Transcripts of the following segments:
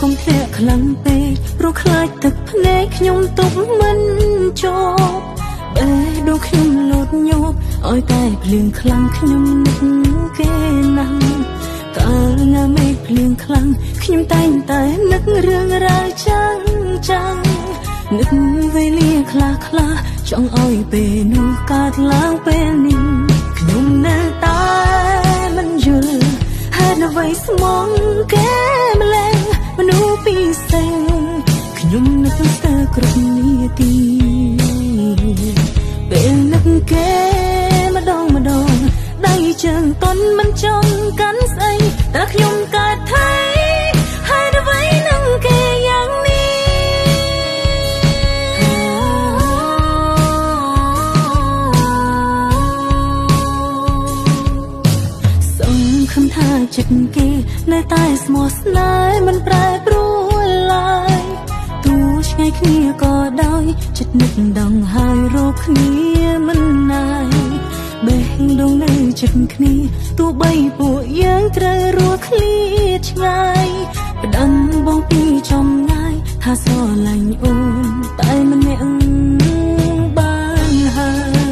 កុំធ្លាក់ខ្លាំងពេកព្រោះខ្លាចទឹកភ្នែកខ្ញុំទុកមិនចប់ដួងខ្ញុំលោតញប់ឲ្យតែភ្លៀងខ្លាំងខ្ញុំនឹកគេណាស់កាលណាមេឃភ្លៀងខ្លាំងខ្ញុំតែងតែនឹករឿងរ៉ាវចាំងនឹកវេលាខ្លះចង់ឲ្យពេលនោះកើតឡើងពេលនេះខ្ញុំនៅតែមិនយល់ហេតុអ្វីស្មងគេម្លេះមនុស្សពិសេសខ្ញុំនឹកស្ទើរគ្រប់នាទីពេលនឹកគេម្ដងដៃជើងតន់មិនចង់កាន់ស្អីតែខ្ញុំកើតថៃហើយអ្វីនឹងគេយ៉ាងនេះសង្ឃឹមថាចិត្តគេនៅតែស្មោះស្នេហ៍មិនប្រែប្រួលឡើយទោះឆ្ងាយគ្នាក៏ដោយចិត្តនឹកដងហើយរកគ្នាមិនណាយបេះដូងនៅចិត្តគ្នាទោះបីពួកយើងត្រូវរស់ឃ្លាតឆ្ងាយផ្ដាំបងពីចំងាយថាស្រឡាញ់អូនតែម្នាក់បានហើយ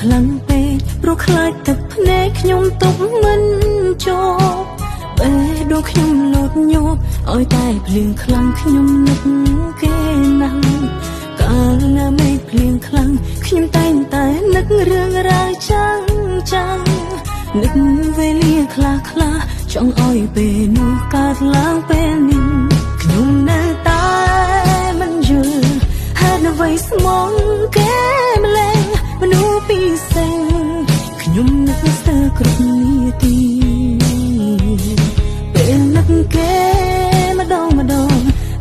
ខ្លាំងពេកព្រោះខ្លាចទឹកភ្នែកខ្ញុំទុកមិនចប់ដួងខ្ញុំលោតញប់ឲ្យតែភ្លៀងខ្លាំងខ្ញុំនឹកគេណាស់កាលណាមេឃភ្លៀងខ្លាំងខ្ញុំតែងតែនឹករឿងរ៉ាវចាំងនឹកវេលាខ្លះចង់ឲ្យពេលនោះកើតឡើងពេលនេះខ្ញុំនៅតែមិនយល់ហេតុអ្វីស្មងគេម្លេះមនុស្សពិសេសខ្ញុំនឹកស្ទើរគ្រប់នាទីពេលនឹកគេម្ដង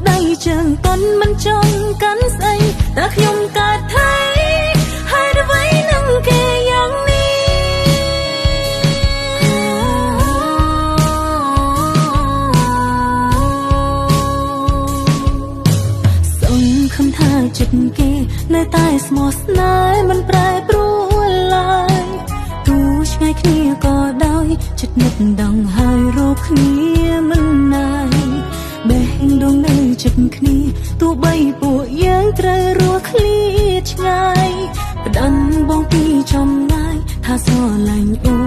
ដៃជើងតន់មិនចង់កាន់ស្អីតែខ្ញុំកើតថៃហើយអ្វីនឹងគេយ៉ាងនេះសង្ឃឹមថាចិត្តគេនៅតែស្មោះស្នេហ៍មិនប្រែប្រួលឡើយទោះឆ្ងាយគ្នាក៏ដោយចិត្តនឹកដងហើយរកគ្នាមិនណាយបេះដូងនៅចិត្តគ្នាទោះបីពួកយើងត្រូវរស់ឃ្លាតឆ្ងាយផ្ដាំបងពីចំងាយថាស្រឡាញ់អូ